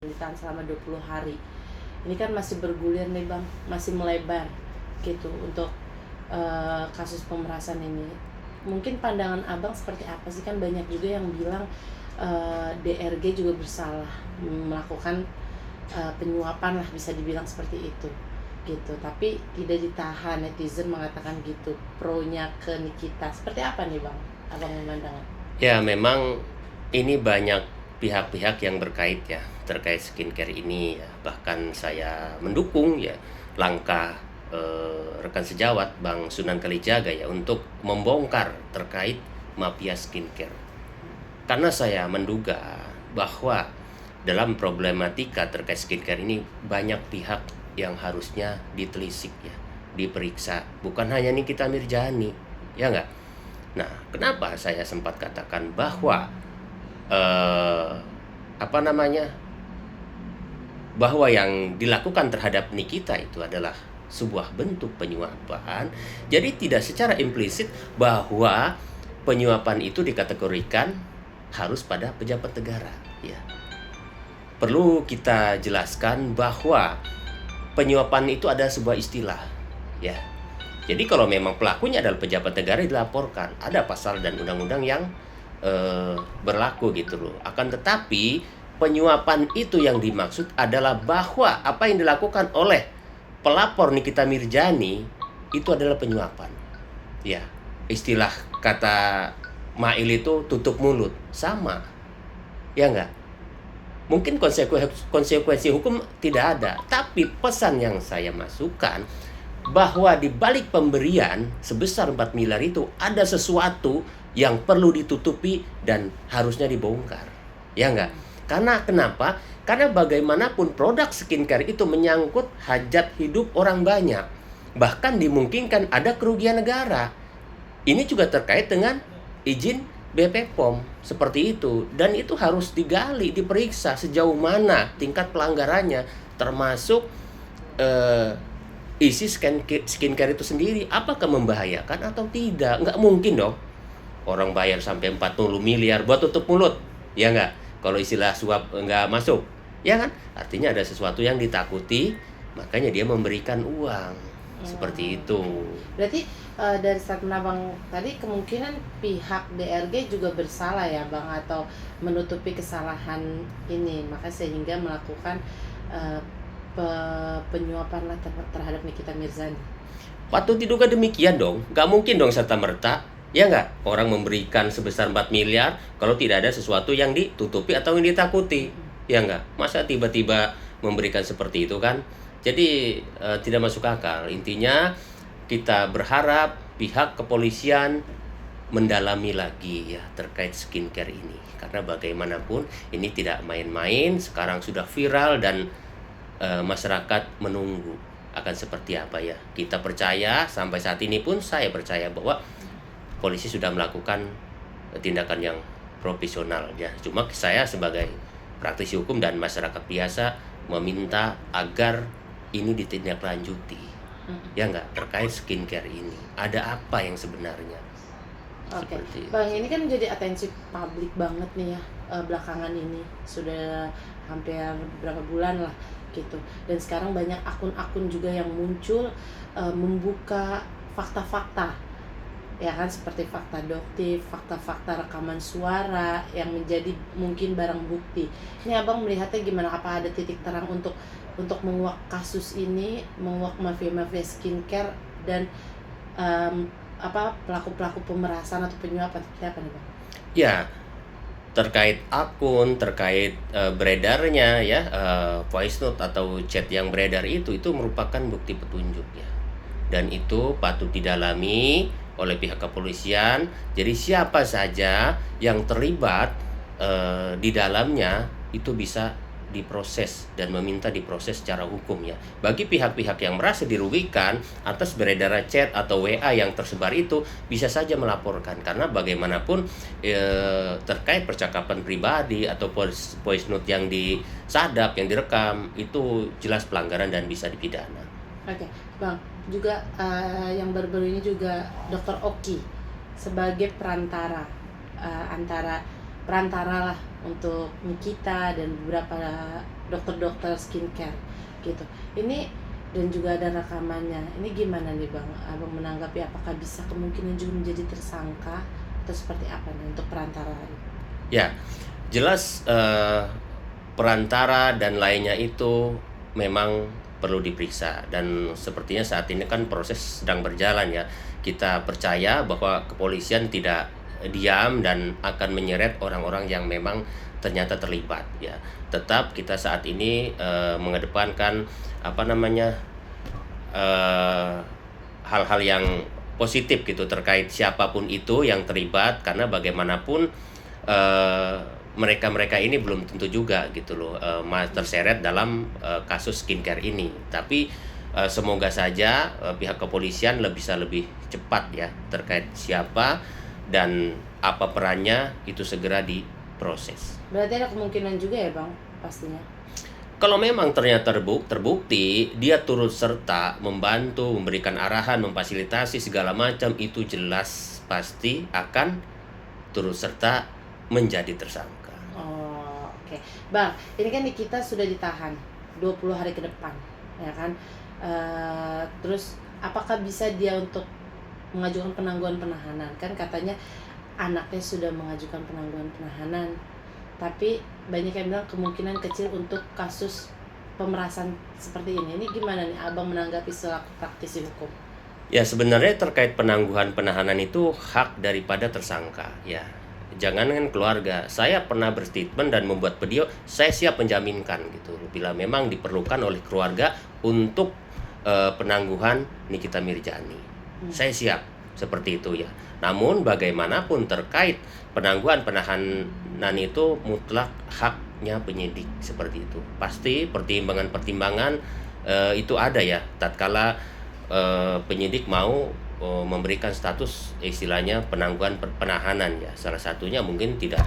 ditahan selama 20 hari. Ini kan masih bergulir nih Bang, masih melebar gitu untuk kasus pemerasan ini. Mungkin pandangan Abang seperti apa sih? Kan banyak juga yang bilang DRG juga bersalah melakukan penyuapan lah, bisa dibilang seperti itu gitu, tapi tidak ditahan. Netizen mengatakan gitu, pro-nya ke Nikita. Seperti apa nih Bang, Abang memandangnya? Ya, memang ini banyak pihak-pihak yang berkait ya terkait skincare ini ya. Bahkan saya mendukung ya langkah rekan sejawat Bang Sunan Kalijaga ya untuk membongkar terkait mafia skincare. Karena saya menduga bahwa dalam problematika terkait skincare ini banyak pihak yang harusnya ditelisik ya, diperiksa. Bukan hanya Nikita Mirzani, ya nggak? Nah, kenapa saya sempat katakan bahwa eh, apa namanya, bahwa yang dilakukan terhadap Nikita itu adalah sebuah bentuk penyuapan. Jadi tidak secara implisit bahwa penyuapan itu dikategorikan harus pada pejabat negara. Ya, perlu kita jelaskan bahwa penyuapan itu ada sebuah istilah. Ya, jadi kalau memang pelakunya adalah pejabat negara dilaporkan, ada pasal dan undang-undang yang berlaku gitu loh. Akan tetapi penyuapan itu yang dimaksud adalah bahwa apa yang dilakukan oleh pelapor Nikita Mirzani itu adalah penyuapan. Ya, istilah kata Mail itu tutup mulut, sama. Ya enggak? Mungkin konsekuensi hukum tidak ada, tapi pesan yang saya masukkan bahwa di balik pemberian sebesar 4 miliar itu ada sesuatu yang perlu ditutupi dan harusnya dibongkar. Ya enggak? Karena kenapa? Karena bagaimanapun produk skincare itu menyangkut hajat hidup orang banyak. Bahkan dimungkinkan ada kerugian negara. Ini juga terkait dengan izin BP POM seperti itu, dan itu harus digali, diperiksa sejauh mana tingkat pelanggarannya, termasuk isi skincare itu sendiri apakah membahayakan atau tidak. Nggak mungkin dong orang bayar sampai 40 miliar buat tutup mulut, ya nggak? Kalau istilah suap nggak masuk, ya kan? Artinya ada sesuatu yang ditakuti, makanya dia memberikan uang seperti itu. Berarti dari statement Abang tadi, kemungkinan pihak DRG juga bersalah ya Bang, atau menutupi kesalahan ini, maka sehingga melakukan uh, penyuapan lah terhadap Nikita Mirzani. Patut diduga demikian dong. Nggak mungkin dong serta-merta, ya nggak? Orang memberikan sebesar 4 miliar kalau tidak ada sesuatu yang ditutupi atau yang ditakuti. Ya nggak? Masa tiba-tiba memberikan seperti itu kan? Jadi tidak masuk akal. Intinya kita berharap pihak kepolisian mendalami lagi ya terkait skincare ini. Karena bagaimanapun ini tidak main-main, sekarang sudah viral dan masyarakat menunggu akan seperti apa ya. Kita percaya, sampai saat ini pun saya percaya bahwa polisi sudah melakukan tindakan yang profesional ya. Cuma saya sebagai praktisi hukum dan masyarakat biasa meminta agar ini ditindaklanjuti. Ya enggak, terkait skincare ini. Ada apa yang sebenarnya? Oke, Seperti Bang, ini kan menjadi atensi publik banget nih ya, belakangan ini sudah hampir berapa bulan lah gitu. Dan sekarang banyak akun-akun juga yang muncul membuka fakta-fakta, ya kan, seperti fakta doktif, fakta-fakta rekaman suara yang menjadi mungkin barang bukti. Ini Abang melihatnya gimana? Apa ada titik terang untuk menguak kasus ini, menguak mafia-mafia skincare dan pelaku-pelaku pemerasan atau penyuapan, seperti apa nih Bang? ya, terkait akun, terkait beredarnya ya voice note atau chat yang beredar itu merupakan bukti petunjuk ya. Dan itu patut didalami oleh pihak kepolisian. Jadi siapa saja yang terlibat di dalamnya itu bisa diproses dan meminta diproses secara hukum ya. Bagi pihak-pihak yang merasa dirugikan atas beredar chat atau WA yang tersebar itu bisa saja melaporkan, karena bagaimanapun terkait percakapan pribadi atau voice note yang disadap, yang direkam itu jelas pelanggaran dan bisa dipidana. Oke, Bang, juga yang baru-baru ini juga Dr. Oki sebagai perantara, antara perantara lah untuk Nikita dan beberapa dokter-dokter skincare gitu. Ini dan juga ada rekamannya. Ini gimana nih Bang? Abang menanggapi apakah bisa kemungkinan juga menjadi tersangka atau seperti apa nih untuk perantara ini? Ya, jelas perantara dan lainnya itu memang perlu diperiksa, dan sepertinya saat ini kan proses sedang berjalan ya. Kita percaya bahwa kepolisian tidak diam dan akan menyeret orang-orang yang memang ternyata terlibat ya. Tetap kita saat ini mengedepankan apa namanya eh, hal-hal yang positif gitu terkait siapapun itu yang terlibat, karena bagaimanapun eh, mereka-mereka ini belum tentu juga gitu loh terseret dalam kasus skincare ini. Tapi semoga saja pihak kepolisian bisa lebih cepat ya terkait siapa dan apa perannya, itu segera diproses. Berarti ada kemungkinan juga ya Bang, pastinya. Kalau memang ternyata terbukti dia turut serta membantu, memberikan arahan, memfasilitasi segala macam, itu jelas pasti akan turut serta menjadi tersangka. Oh, oke. Bang, ini kan kita sudah ditahan 20 hari ke depan, ya kan? Terus apakah bisa dia untuk mengajukan penangguhan penahanan? Kan katanya anaknya sudah mengajukan penangguhan penahanan, tapi banyak yang bilang kemungkinan kecil untuk kasus pemerasan seperti ini. Ini gimana nih Abang menanggapi selaku praktisi hukum? Ya, sebenarnya terkait penangguhan penahanan itu hak daripada tersangka ya. Jangankan keluarga, saya pernah berstatement dan membuat video, saya siap menjaminkan gitu bila memang diperlukan oleh keluarga untuk penangguhan Nikita Mirzani. Saya siap seperti itu ya. Namun bagaimanapun terkait penangguhan penahanan itu mutlak haknya penyidik seperti itu. Pasti pertimbangan-pertimbangan itu ada ya tatkala penyidik mau memberikan status istilahnya penangguhan penahanan ya. Salah satunya mungkin tidak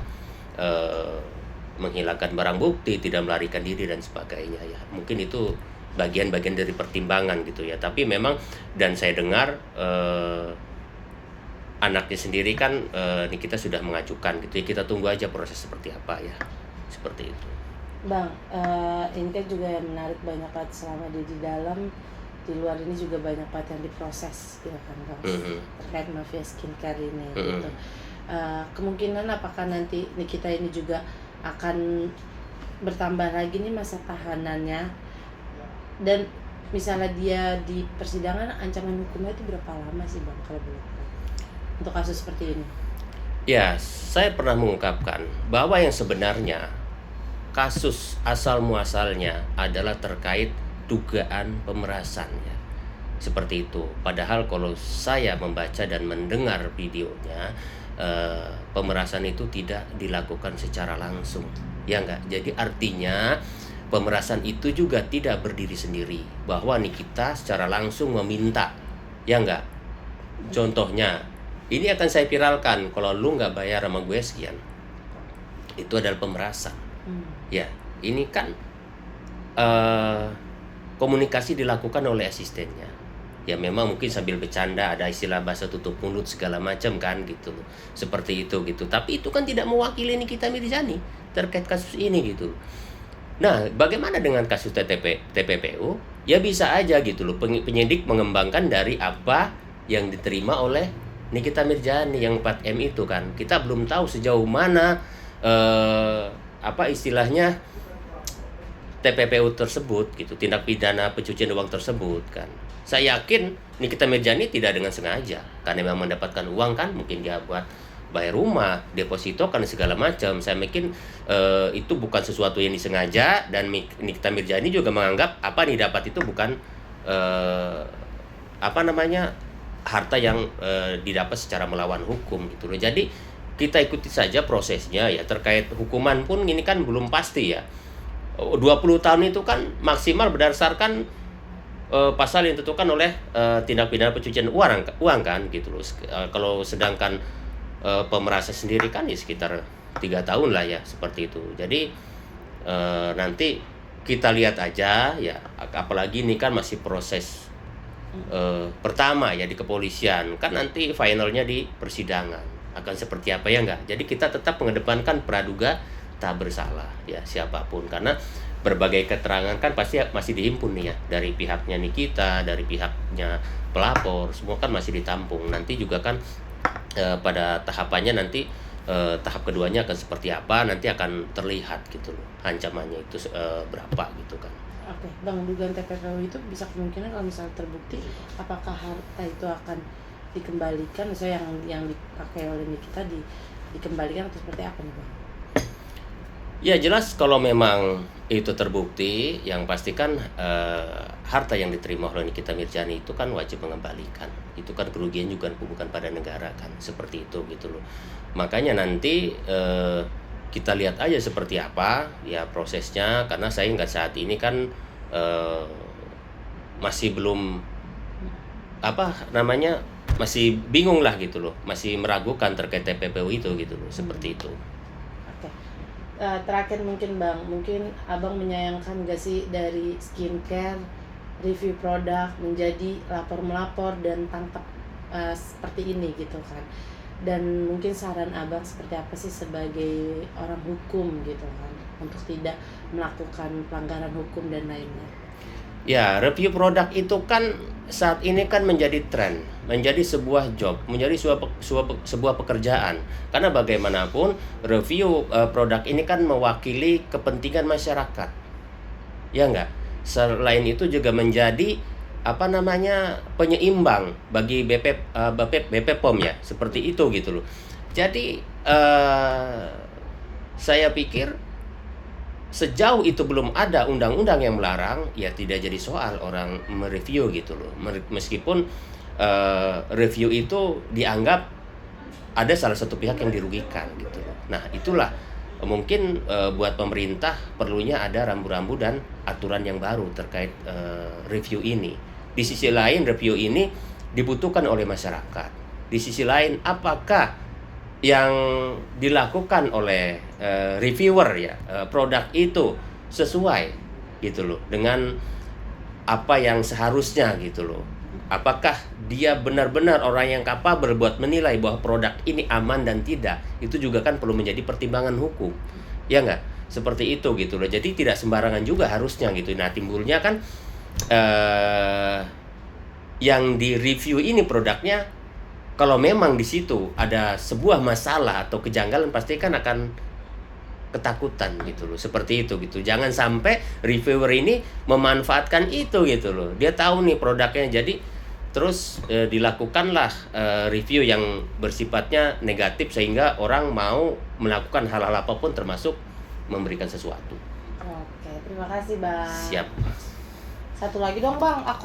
menghilangkan barang bukti, tidak melarikan diri dan sebagainya ya. Mungkin itu bagian-bagian dari pertimbangan gitu ya. Tapi memang, dan saya dengar anaknya sendiri kan Nikita sudah mengajukan gitu ya. Kita tunggu aja proses seperti apa ya. Seperti itu. Bang, ini kan juga yang menarik, banyak banget selama dia di dalam, di luar ini juga banyak banget yang diproses ya kan Bang, terkait mafia skincare ini gitu. Kemungkinan apakah nanti Nikita ini juga akan bertambah lagi nih masa tahanannya, dan misalnya dia di persidangan, ancaman hukumnya itu berapa lama sih Bang kalau boleh tahu untuk kasus seperti ini? Ya, saya pernah mengungkapkan bahwa yang sebenarnya kasus asal muasalnya adalah terkait dugaan pemerasan ya. Seperti itu. Padahal kalau saya membaca dan mendengar videonya, pemerasan itu tidak dilakukan secara langsung. Ya enggak? Jadi artinya pemerasan itu juga tidak berdiri sendiri, bahwa Nikita secara langsung meminta. Ya enggak? Contohnya, ini akan saya viralkan, kalau lu nggak bayar sama gue sekian, itu adalah pemerasan. Ya, ini kan komunikasi dilakukan oleh asistennya. Ya memang mungkin sambil bercanda, ada istilah bahasa tutup mulut segala macam kan gitu. Seperti itu gitu. Tapi itu kan tidak mewakili Nikita Mirzani terkait kasus ini gitu. Nah, bagaimana dengan kasus TPPU? Ya bisa aja gitu loh. Penyidik mengembangkan dari apa yang diterima oleh Nikita Mirzani yang 4M itu kan. Kita belum tahu sejauh mana apa istilahnya TPPU tersebut gitu, tindak pidana pencucian uang tersebut kan. Saya yakin Nikita Mirzani tidak dengan sengaja, karena memang mendapatkan uang kan, mungkin dia buat bayar rumah, deposito kan segala macam. Saya mungkin itu bukan sesuatu yang disengaja, dan Nikita Mirzani juga menganggap apa yang didapat itu bukan apa namanya harta yang didapat secara melawan hukum gitu loh. Jadi kita ikuti saja prosesnya ya. Terkait hukuman pun ini kan belum pasti ya. 20 tahun itu kan maksimal berdasarkan pasal yang ditentukan oleh tindak pidana pencucian uang kan gitu loh. Kalau sedangkan pemerasan sendiri kan ya sekitar 3 tahun lah ya, seperti itu. Jadi nanti kita lihat aja ya, apalagi ini kan masih proses pertama ya di kepolisian, kan nanti finalnya di persidangan akan seperti apa ya enggak. Jadi kita tetap mengedepankan praduga tak bersalah ya siapapun, karena berbagai keterangan kan pasti masih dihimpun nih ya, dari pihaknya Nikita, dari pihaknya pelapor, semua kan masih ditampung. Nanti juga kan pada tahapannya nanti tahap keduanya akan seperti apa, nanti akan terlihat gitu loh ancamannya itu berapa gitu kan. Oke, Bang, dugaan TPPU itu bisa kemungkinan kalau misalnya terbukti, apakah harta itu akan dikembalikan, misalnya yang dipakai oleh Nikita dikembalikan atau seperti apa nih, Bang? Ya jelas kalau memang itu terbukti, yang pasti kan harta yang diterima oleh Nikita Mirzani itu kan wajib mengembalikan. Itu kan kerugian juga bukan pada negara kan, seperti itu gitu loh. Makanya nanti kita lihat aja seperti apa ya prosesnya, karena saya nggak saat ini kan eh, masih belum apa namanya, masih bingung lah gitu loh, masih meragukan terkait TPPU itu gitu loh, seperti itu. Oke. Terakhir mungkin Bang, mungkin Abang menyayangkan gak sih dari skincare review produk menjadi lapor-melapor dan tangkap seperti ini gitu kan. Dan mungkin saran Abang seperti apa sih sebagai orang hukum gitu kan, untuk tidak melakukan pelanggaran hukum dan lainnya. Ya, review produk itu kan saat ini kan menjadi tren, menjadi sebuah job, menjadi sebuah pekerjaan. Karena bagaimanapun review produk ini kan mewakili kepentingan masyarakat. Ya enggak? Selain itu juga menjadi apa namanya, penyeimbang bagi BPOM ya, seperti itu gitu loh. Jadi saya pikir sejauh itu belum ada undang-undang yang melarang, ya tidak jadi soal orang mereview gitu loh. Meskipun review itu dianggap ada salah satu pihak yang dirugikan gitu loh. Nah itulah mungkin buat pemerintah perlunya ada rambu-rambu dan aturan yang baru terkait review ini. Di sisi lain review ini dibutuhkan oleh masyarakat. Di sisi lain apakah yang dilakukan oleh reviewer ya produk itu sesuai gitu loh dengan apa yang seharusnya gitu loh. Apakah dia benar-benar orang yang kapabel buat menilai bahwa produk ini aman dan tidak, itu juga kan perlu menjadi pertimbangan hukum, ya nggak? Seperti itu gitu loh. Jadi tidak sembarangan juga harusnya gitu. Nah timbulnya kan yang di review ini produknya, kalau memang di situ ada sebuah masalah atau kejanggalan, pasti kan akan ketakutan gitu loh, seperti itu gitu. Jangan sampai reviewer ini memanfaatkan itu gitu loh. Dia tahu nih produknya, jadi terus dilakukanlah review yang bersifatnya negatif sehingga orang mau melakukan hal-hal apapun termasuk memberikan sesuatu. Oke, terima kasih Bang. Siap. Satu lagi dong Bang, aku